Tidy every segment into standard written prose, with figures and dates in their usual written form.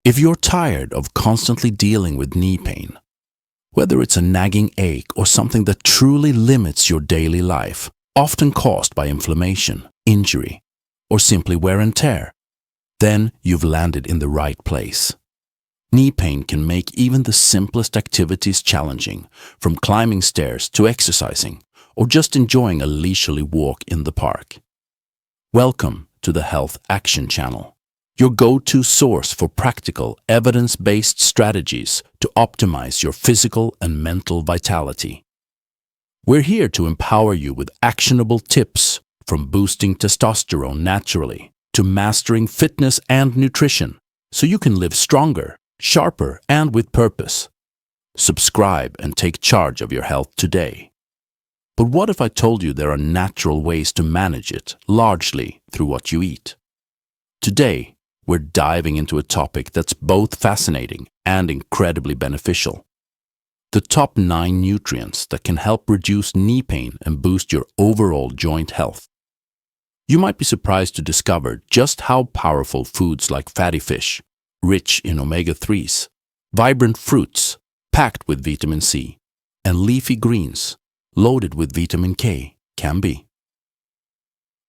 If you're tired of constantly dealing with knee pain, whether it's a nagging ache or something that truly limits your daily life, often caused by inflammation, injury, or simply wear and tear, then you've landed in the right place. Knee pain can make even the simplest activities challenging, from climbing stairs to exercising, or just enjoying a leisurely walk in the park. Welcome to the Health Action Channel, your go-to source for practical, evidence-based strategies to optimize your physical and mental vitality. We're here to empower you with actionable tips, from boosting testosterone naturally to mastering fitness and nutrition, so you can live stronger, sharper, and with purpose. Subscribe and take charge of your health today. But what if I told you there are natural ways to manage it, largely through what you eat? Today, we're diving into a topic that's both fascinating and incredibly beneficial. The top 9 nutrients that can help reduce knee pain and boost your overall joint health. You might be surprised to discover just how powerful foods like fatty fish, rich in omega-3s, vibrant fruits, packed with vitamin C, and leafy greens, loaded with vitamin K, can be.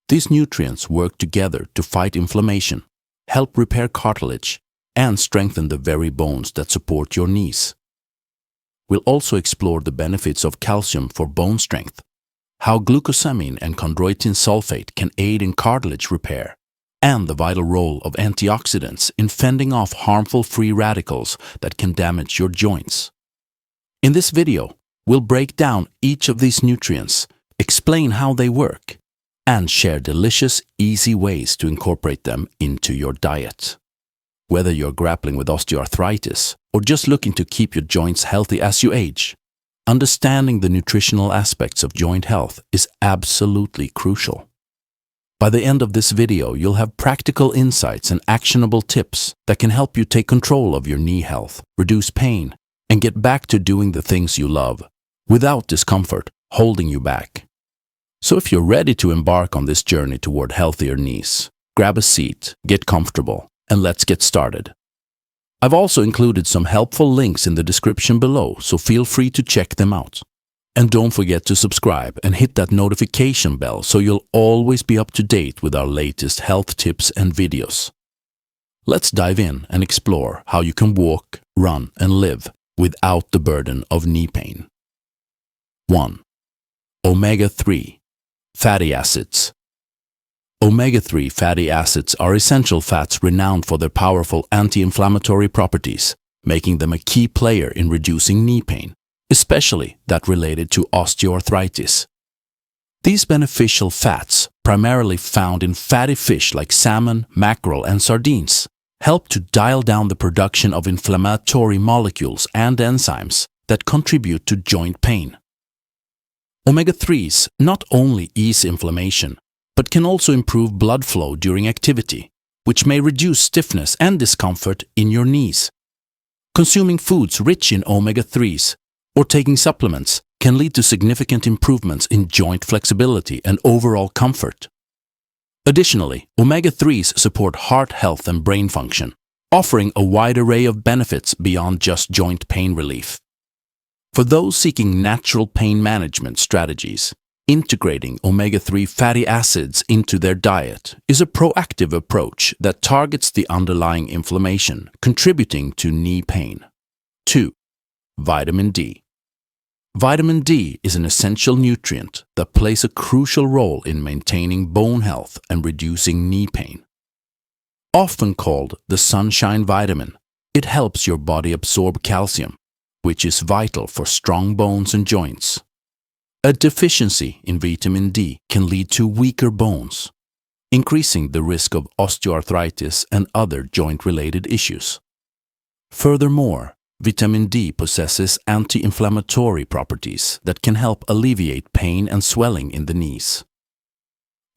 These nutrients work together to fight inflammation, help repair cartilage, and strengthen the very bones that support your knees. We'll also explore the benefits of calcium for bone strength, how glucosamine and chondroitin sulfate can aid in cartilage repair, and the vital role of antioxidants in fending off harmful free radicals that can damage your joints. In this video, we'll break down each of these nutrients, explain how they work, and share delicious, easy ways to incorporate them into your diet. Whether you're grappling with osteoarthritis or just looking to keep your joints healthy as you age, understanding the nutritional aspects of joint health is absolutely crucial. By the end of this video, you'll have practical insights and actionable tips that can help you take control of your knee health, reduce pain, and get back to doing the things you love, without discomfort holding you back. So if you're ready to embark on this journey toward healthier knees, grab a seat, get comfortable, and let's get started. I've also included some helpful links in the description below, so feel free to check them out. And don't forget to subscribe and hit that notification bell so you'll always be up to date with our latest health tips and videos. Let's dive in and explore how you can walk, run, and live without the burden of knee pain. 1. Omega-3 fatty acids. Omega-3 fatty acids are essential fats renowned for their powerful anti-inflammatory properties, making them a key player in reducing knee pain, especially that related to osteoarthritis. These beneficial fats, primarily found in fatty fish like salmon, mackerel, and sardines, help to dial down the production of inflammatory molecules and enzymes that contribute to joint pain. Omega-3s not only ease inflammation, but can also improve blood flow during activity, which may reduce stiffness and discomfort in your knees. Consuming foods rich in omega-3s or taking supplements can lead to significant improvements in joint flexibility and overall comfort. Additionally, omega-3s support heart health and brain function, offering a wide array of benefits beyond just joint pain relief. For those seeking natural pain management strategies, integrating omega-3 fatty acids into their diet is a proactive approach that targets the underlying inflammation contributing to knee pain. 2. Vitamin D. Vitamin D is an essential nutrient that plays a crucial role in maintaining bone health and reducing knee pain. Often called the sunshine vitamin, it helps your body absorb calcium, which is vital for strong bones and joints. A deficiency in vitamin D can lead to weaker bones, increasing the risk of osteoarthritis and other joint-related issues. Furthermore, vitamin D possesses anti-inflammatory properties that can help alleviate pain and swelling in the knees.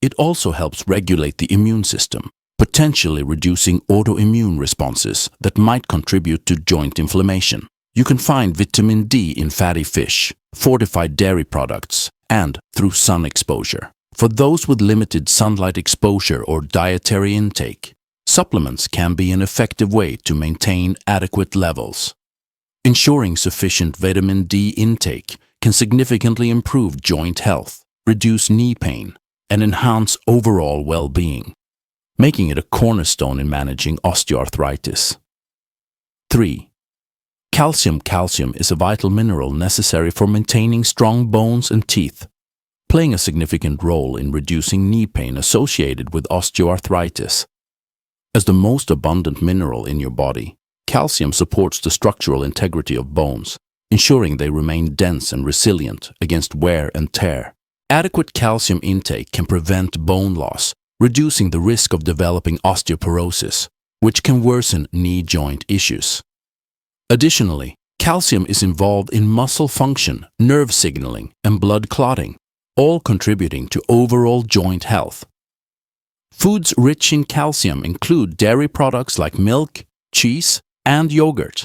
It also helps regulate the immune system, potentially reducing autoimmune responses that might contribute to joint inflammation. You can find vitamin D in fatty fish, fortified dairy products, and through sun exposure. For those with limited sunlight exposure or dietary intake, supplements can be an effective way to maintain adequate levels. Ensuring sufficient vitamin D intake can significantly improve joint health, reduce knee pain, and enhance overall well-being, making it a cornerstone in managing osteoarthritis. 3. Calcium. Calcium is a vital mineral necessary for maintaining strong bones and teeth, playing a significant role in reducing knee pain associated with osteoarthritis. As the most abundant mineral in your body, calcium supports the structural integrity of bones, ensuring they remain dense and resilient against wear and tear. Adequate calcium intake can prevent bone loss, reducing the risk of developing osteoporosis, which can worsen knee joint issues. Additionally, calcium is involved in muscle function, nerve signaling, and blood clotting, all contributing to overall joint health. Foods rich in calcium include dairy products like milk, cheese, and yogurt,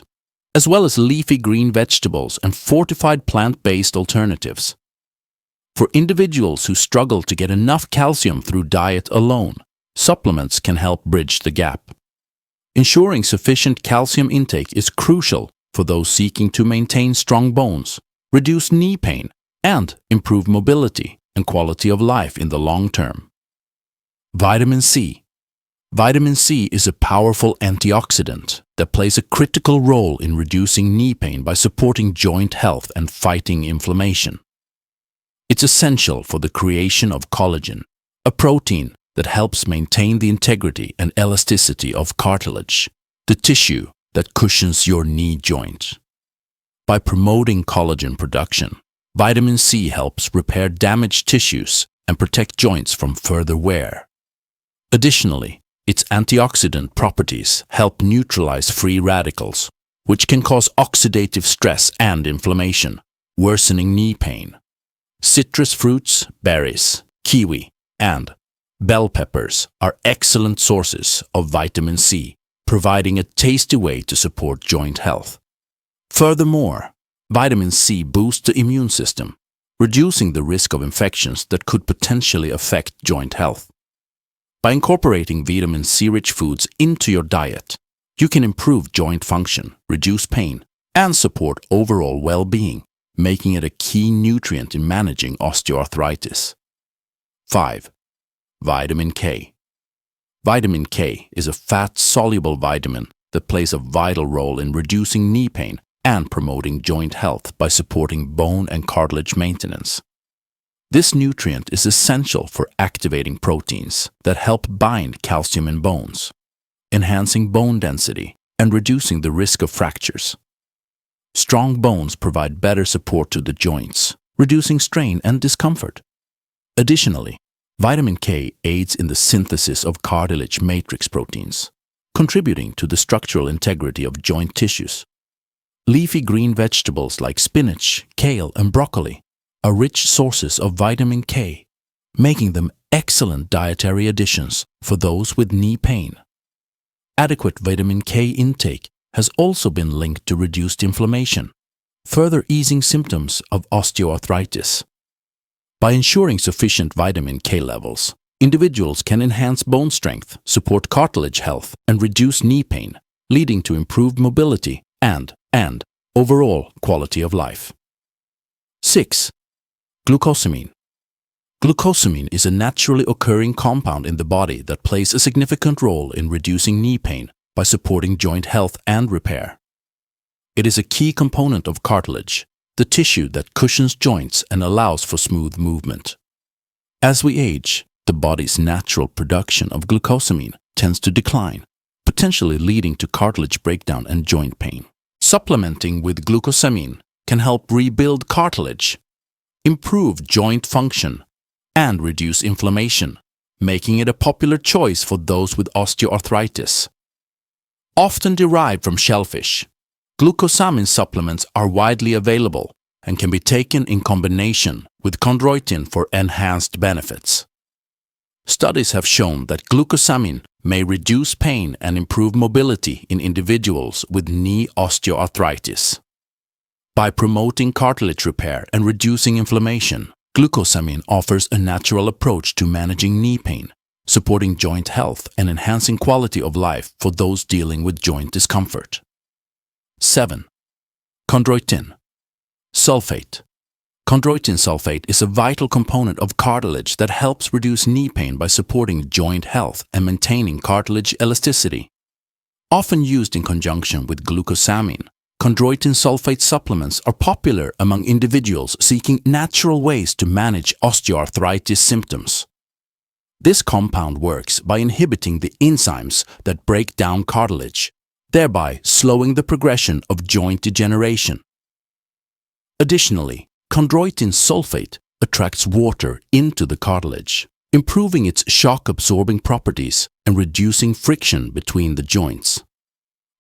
as well as leafy green vegetables and fortified plant-based alternatives. For individuals who struggle to get enough calcium through diet alone, supplements can help bridge the gap. Ensuring sufficient calcium intake is crucial for those seeking to maintain strong bones, reduce knee pain, and improve mobility and quality of life in the long term. Vitamin C. Vitamin C is a powerful antioxidant that plays a critical role in reducing knee pain by supporting joint health and fighting inflammation. It's essential for the creation of collagen, a protein that helps maintain the integrity and elasticity of cartilage, the tissue that cushions your knee joint. By promoting collagen production, vitamin C helps repair damaged tissues and protect joints from further wear. Additionally, its antioxidant properties help neutralize free radicals, which can cause oxidative stress and inflammation, worsening knee pain. Citrus fruits, berries, kiwi, and bell peppers are excellent sources of vitamin C, providing a tasty way to support joint health. Furthermore, vitamin C boosts the immune system, reducing the risk of infections that could potentially affect joint health. By incorporating vitamin C-rich foods into your diet, you can improve joint function, reduce pain, and support overall well-being, making it a key nutrient in managing osteoarthritis. 5. Vitamin K. Vitamin K is a fat-soluble vitamin that plays a vital role in reducing knee pain and promoting joint health by supporting bone and cartilage maintenance. This nutrient is essential for activating proteins that help bind calcium in bones, enhancing bone density and reducing the risk of fractures. Strong bones provide better support to the joints, reducing strain and discomfort. Additionally, vitamin K aids in the synthesis of cartilage matrix proteins, contributing to the structural integrity of joint tissues. Leafy green vegetables like spinach, kale, and broccoli are rich sources of vitamin K, making them excellent dietary additions for those with knee pain. Adequate vitamin K intake has also been linked to reduced inflammation, further easing symptoms of osteoarthritis. By ensuring sufficient vitamin K levels, individuals can enhance bone strength, support cartilage health, and reduce knee pain, leading to improved mobility and overall quality of life. 6. Glucosamine. Glucosamine is a naturally occurring compound in the body that plays a significant role in reducing knee pain by supporting joint health and repair. It is a key component of cartilage, the tissue that cushions joints and allows for smooth movement. As we age, the body's natural production of glucosamine tends to decline, potentially leading to cartilage breakdown and joint pain. Supplementing with glucosamine can help rebuild cartilage, improve joint function, and reduce inflammation, making it a popular choice for those with osteoarthritis. Often derived from shellfish, glucosamine supplements are widely available and can be taken in combination with chondroitin for enhanced benefits. Studies have shown that glucosamine may reduce pain and improve mobility in individuals with knee osteoarthritis. By promoting cartilage repair and reducing inflammation, glucosamine offers a natural approach to managing knee pain, supporting joint health and enhancing quality of life for those dealing with joint discomfort. 7. Chondroitin sulfate. Chondroitin sulfate is a vital component of cartilage that helps reduce knee pain by supporting joint health and maintaining cartilage elasticity. Often used in conjunction with glucosamine, chondroitin sulfate supplements are popular among individuals seeking natural ways to manage osteoarthritis symptoms. This compound works by inhibiting the enzymes that break down cartilage, thereby slowing the progression of joint degeneration. Additionally, chondroitin sulfate attracts water into the cartilage, improving its shock-absorbing properties and reducing friction between the joints.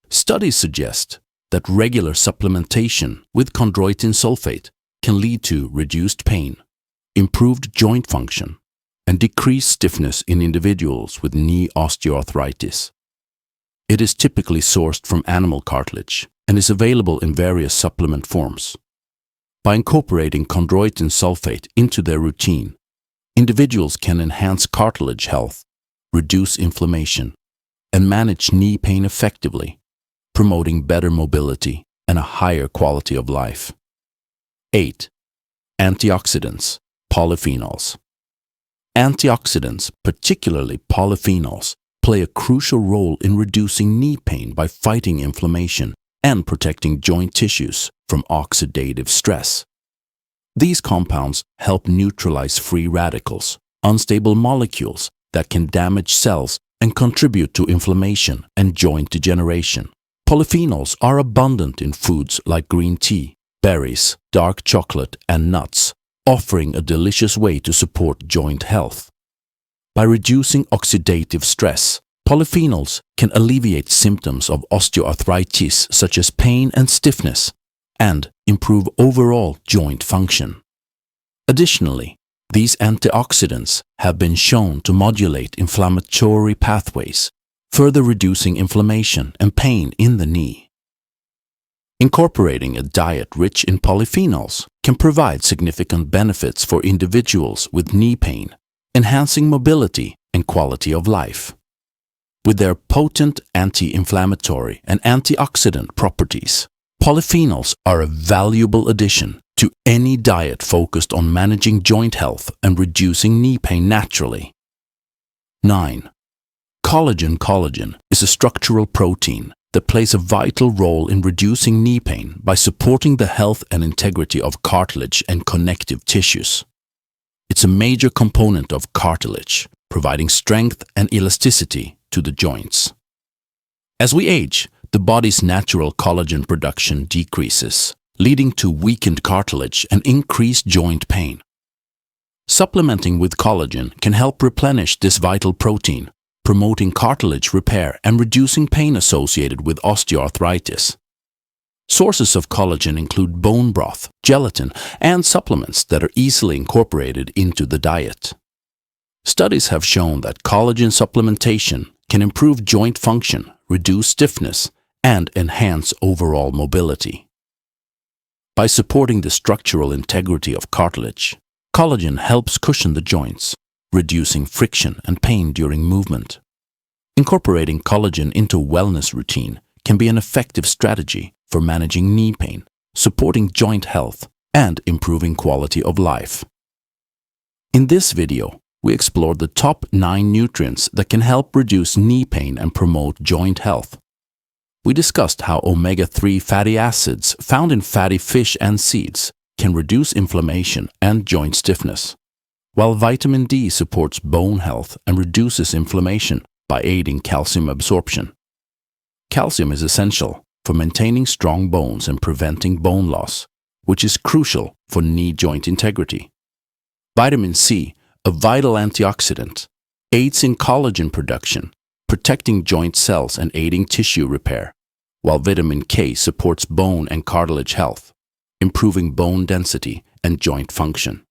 Studies suggest that regular supplementation with chondroitin sulfate can lead to reduced pain, improved joint function, and decreased stiffness in individuals with knee osteoarthritis. It is typically sourced from animal cartilage and is available in various supplement forms. By incorporating chondroitin sulfate into their routine, individuals can enhance cartilage health, reduce inflammation, and manage knee pain effectively, promoting better mobility and a higher quality of life. 8. Antioxidants, polyphenols. Antioxidants, particularly polyphenols, play a crucial role in reducing knee pain by fighting inflammation and protecting joint tissues from oxidative stress. These compounds help neutralize free radicals, unstable molecules that can damage cells and contribute to inflammation and joint degeneration. Polyphenols are abundant in foods like green tea, berries, dark chocolate, and nuts, offering a delicious way to support joint health. By reducing oxidative stress, polyphenols can alleviate symptoms of osteoarthritis such as pain and stiffness, and improve overall joint function. Additionally, these antioxidants have been shown to modulate inflammatory pathways, further reducing inflammation and pain in the knee. Incorporating a diet rich in polyphenols can provide significant benefits for individuals with knee pain, enhancing mobility and quality of life. With their potent anti-inflammatory and antioxidant properties, polyphenols are a valuable addition to any diet focused on managing joint health and reducing knee pain naturally. 9. Collagen. Collagen is a structural protein that plays a vital role in reducing knee pain by supporting the health and integrity of cartilage and connective tissues. It's a major component of cartilage, providing strength and elasticity to the joints. As we age, the body's natural collagen production decreases, leading to weakened cartilage and increased joint pain. Supplementing with collagen can help replenish this vital protein, promoting cartilage repair and reducing pain associated with osteoarthritis. Sources of collagen include bone broth, gelatin, and supplements that are easily incorporated into the diet. Studies have shown that collagen supplementation can improve joint function, reduce stiffness, and enhance overall mobility. By supporting the structural integrity of cartilage, collagen helps cushion the joints, reducing friction and pain during movement. Incorporating collagen into a wellness routine can be an effective strategy for managing knee pain, supporting joint health, and improving quality of life. In this video, we explored the top 9 nutrients that can help reduce knee pain and promote joint health. We discussed how omega-3 fatty acids found in fatty fish and seeds can reduce inflammation and joint stiffness, while vitamin D supports bone health and reduces inflammation by aiding calcium absorption. Calcium is essential for maintaining strong bones and preventing bone loss, which is crucial for knee joint integrity. Vitamin C, a vital antioxidant, aids in collagen production, protecting joint cells and aiding tissue repair, while vitamin K supports bone and cartilage health, improving bone density and joint function.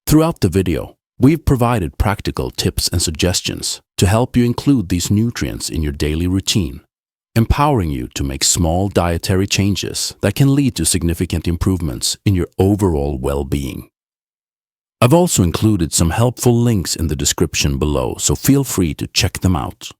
Throughout the video, we've provided practical tips and suggestions to help you include these nutrients in your daily routine, empowering you to make small dietary changes that can lead to significant improvements in your overall well-being. I've also included some helpful links in the description below, so feel free to check them out.